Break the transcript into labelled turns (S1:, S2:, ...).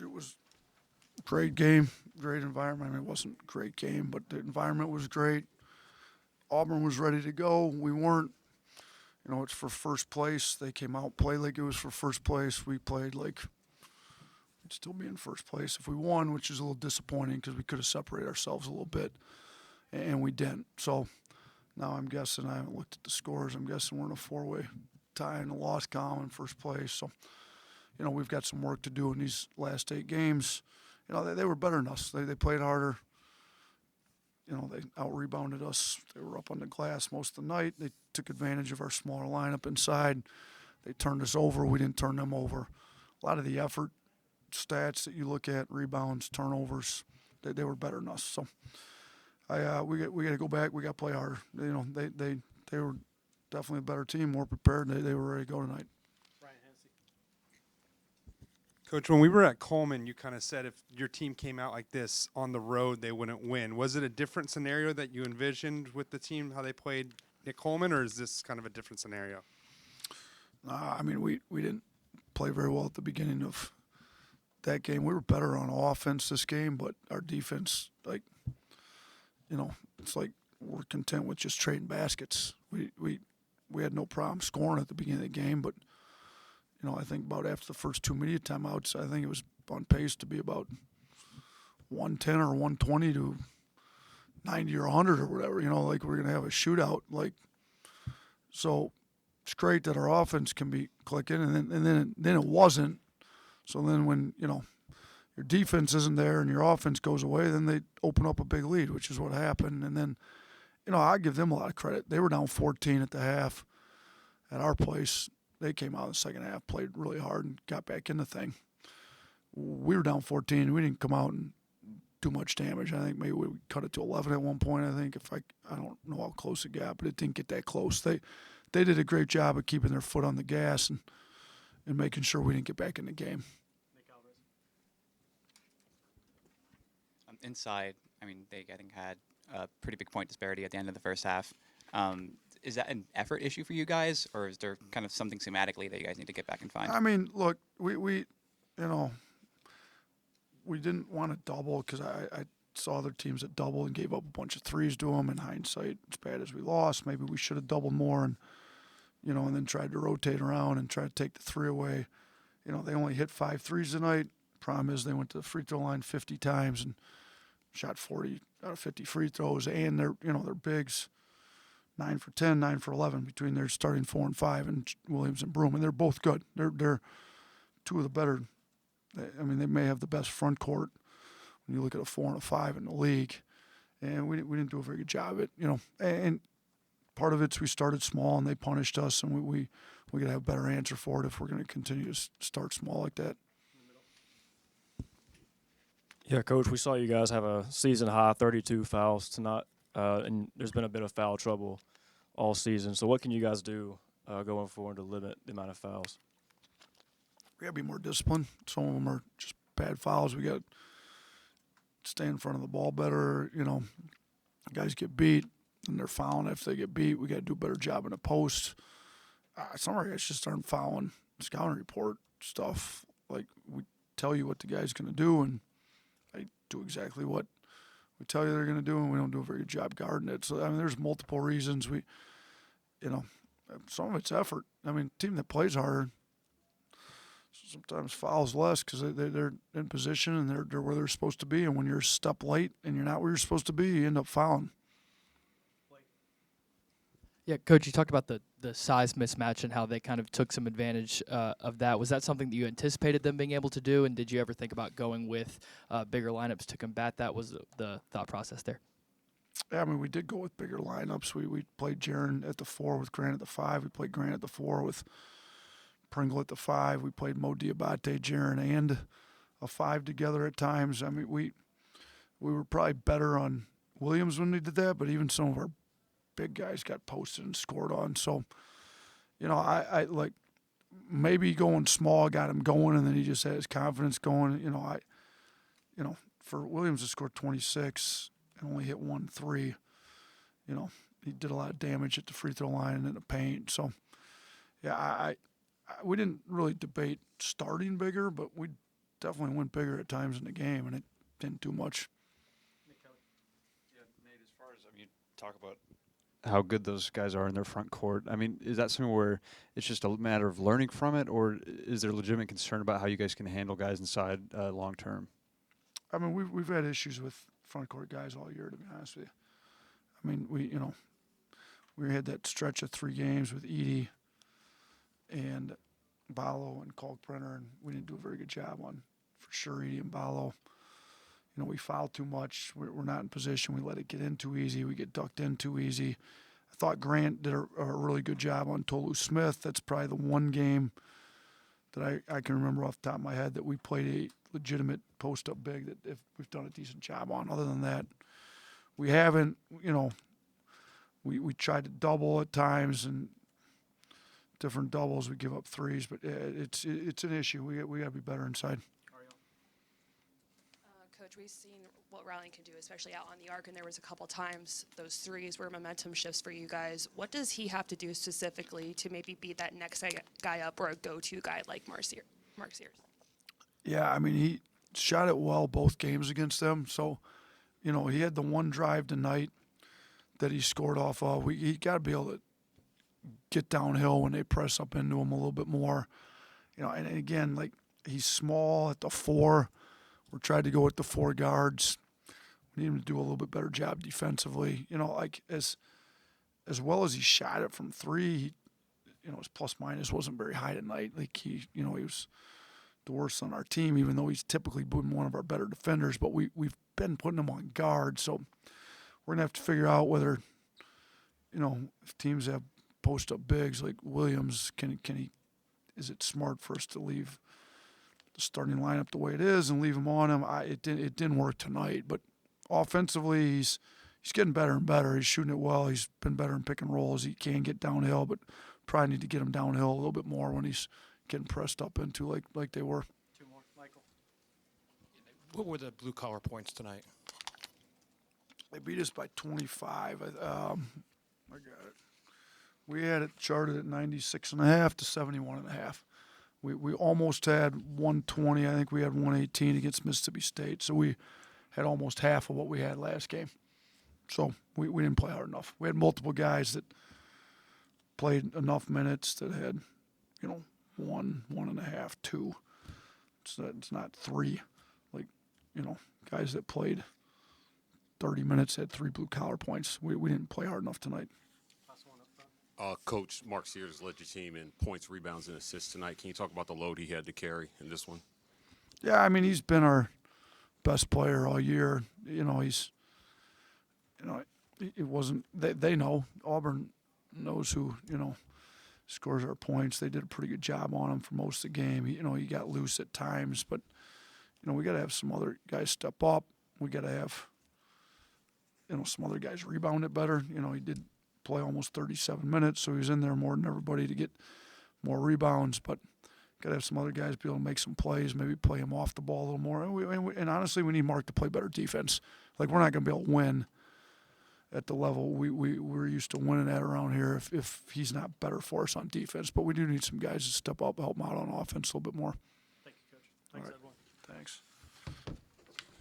S1: It was a great game, great environment. I mean, it wasn't a great game, but the environment was great. Auburn was ready to go. We weren't. It's for first place. They came out, played like it was for first place. We played like we'd still be in first place if we won, which is a little disappointing because we could have separated ourselves a little bit, and we didn't. So now I'm guessing, I haven't looked at the scores, I'm guessing we're in a four-way tie in the loss column in first place. So, we've got some work to do in these last 8 games. They were better than us. They played harder. They out-rebounded us. They were up on the glass most of the night. They took advantage of our smaller lineup inside. They turned us over. We didn't turn them over. A lot of the effort stats that you look at, rebounds, turnovers, they were better than us. So we got to go back. We got to play harder. They were definitely a better team, more prepared. They were ready to go tonight.
S2: Coach, when we were at Coleman, you kind of said if your team came out like this on the road, they wouldn't win. Was it a different scenario that you envisioned with the team, how they played at Coleman, or is this kind of a different scenario?
S1: I mean, we didn't play very well at the beginning of that game. We were better on offense this game, but our defense, it's like we're content with just trading baskets. We had no problem scoring at the beginning of the game, but I think about after the first 2 media timeouts, I think it was on pace to be about 110 or 120 to 90 or 100 or whatever. Like we're going to have a shootout. So it's great that our offense can be clicking, and then it wasn't. So then when your defense isn't there and your offense goes away, then they open up a big lead, which is what happened. And then I give them a lot of credit. They were down 14 at the half at our place. They came out in the second half, played really hard, and got back in the thing. We were down 14. We didn't come out and do much damage. I think maybe we cut it to 11 at one point. I don't know how close it got, but it didn't get that close. They did a great job of keeping their foot on the gas and making sure we didn't get back in the game.
S3: Inside, I mean, they I think had a pretty big point disparity at the end of the first half. Is that an effort issue for you guys, or is there kind of something schematically that you guys need to get back and find?
S1: I mean, look, we didn't want to double because I saw other teams that doubled and gave up a bunch of threes to them. In hindsight, as bad as we lost, maybe we should have doubled more and then tried to rotate around and try to take the three away. They only hit 5 threes tonight. Problem is they went to the free throw line 50 times and shot 40 out of 50 free throws, and they're bigs. 9 for 10, 9 for 11 between their starting 4 and 5 and Williams and Broom, and they're both good. They're two of the better. I mean, they may have the best front court when you look at a 4 and a 5 in the league, and we didn't do a very good job of it. And part of it's we started small and they punished us, and we got to have a better answer for it if we're going to continue to start small like that.
S4: Yeah, Coach, we saw you guys have a season high 32 fouls tonight. And there's been a bit of foul trouble all season. So what can you guys do going forward to limit the amount of fouls?
S1: We got to be more disciplined. Some of them are just bad fouls. We got to stay in front of the ball better. Guys get beat, and they're fouling after they get beat. We got to do a better job in the post. Some of our guys just aren't fouling. Scouting report stuff. Like, we tell you what the guy's going to do, and they do exactly what we tell you they're going to do, and we don't do a very good job guarding it. So, I mean, there's multiple reasons. Some of it's effort. I mean, a team that plays harder sometimes fouls less because they're in position and they're where they're supposed to be. And when you're a step late and you're not where you're supposed to be, you end up fouling.
S5: Yeah, Coach, you talked about the size mismatch and how they kind of took some advantage of that. Was that something that you anticipated them being able to do, and did you ever think about going with bigger lineups to combat that? Was the thought process there?
S1: Yeah, I mean, we did go with bigger lineups. We played Jaron at the 4 with Grant at the 5. We played Grant at the 4 with Pringle at the 5. We played Mo Diabate, Jaron, and a 5 together at times. I mean, we were probably better on Williams when we did that, but even some of our big guys got posted and scored on. So, I like maybe going small got him going, and then he just had his confidence going. For Williams to score 26 and only hit 1 3, he did a lot of damage at the free throw line and in the paint. So, yeah, we didn't really debate starting bigger, but we definitely went bigger at times in the game, and it didn't do much.
S6: Yeah, Nate, as far as you talk about how good those guys are in their front court, I mean, is that something where it's just a matter of learning from it, or is there legitimate concern about how you guys can handle guys inside long term?
S1: I mean, we've had issues with front court guys all year, to be honest with you. I mean, we had that stretch of 3 games with Edie and Ballo and Kalkbrenner, and we didn't do a very good job on, for sure, Edie and Ballo. We foul too much. We're not in position. We let it get in too easy. We get ducked in too easy. I thought Grant did a really good job on Tolu Smith. That's probably the one game that I can remember off the top of my head that we played a legitimate post-up big that if we've done a decent job on. Other than that, we haven't, we tried to double at times and different doubles. We give up threes, but it's an issue. We got to be better inside.
S7: Coach, we've seen what Riley can do, especially out on the arc, and there was a couple times those threes were momentum shifts for you guys. What does he have to do specifically to maybe be that next guy up or a go-to guy like Mark Sears?
S1: Yeah, I mean, he shot it well both games against them. So, he had the one drive tonight that he scored off of. He got to be able to get downhill when they press up into him a little bit more. And again, like, he's small at the 4. We're trying to go with the 4 guards. We need him to do a little bit better job defensively. Like as well as he shot it from 3, his plus minus wasn't very high tonight. Like he was the worst on our team, even though he's typically been one of our better defenders. But we've been putting him on guard, so we're gonna have to figure out whether, if teams have post up bigs like Williams, can he? Is it smart for us to leave the starting lineup the way it is and leave him on him? It didn't work tonight, but offensively he's getting better and better. He's shooting it well. He's been better in pick and rolls. He can get downhill, but probably need to get him downhill a little bit more when he's getting pressed up into like they were.
S8: 2 more, Michael. What were the blue collar points tonight?
S1: They beat us by 25. I got it. We had it charted at 96.5 to 71.5. We almost had 120. I think we had 118 against Mississippi State. So we had almost half of what we had last game. So we didn't play hard enough. We had multiple guys that played enough minutes that had, 1, 1.5, 2. It's not 3. Like, guys that played 30 minutes had 3 blue collar points. We didn't play hard enough tonight.
S9: Coach Mark Sears led your team in points, rebounds, and assists tonight. Can you talk about the load he had to carry in this one?
S1: Yeah, I mean, he's been our best player all year. He's, it wasn't, they know, Auburn knows who, scores our points. They did a pretty good job on him for most of the game. He got loose at times, but, we got to have some other guys step up. We got to have, some other guys rebound it better. He did play almost 37 minutes, so he was in there more than everybody to get more rebounds, but got to have some other guys be able to make some plays, maybe play him off the ball a little more. And honestly, we need Mark to play better defense. Like, we're not going to be able to win at the level we're used to winning at around here if he's not better for us on defense. But we do need some guys to step up, help him out on offense a little bit more.
S8: Thank you, Coach. Thanks, everyone.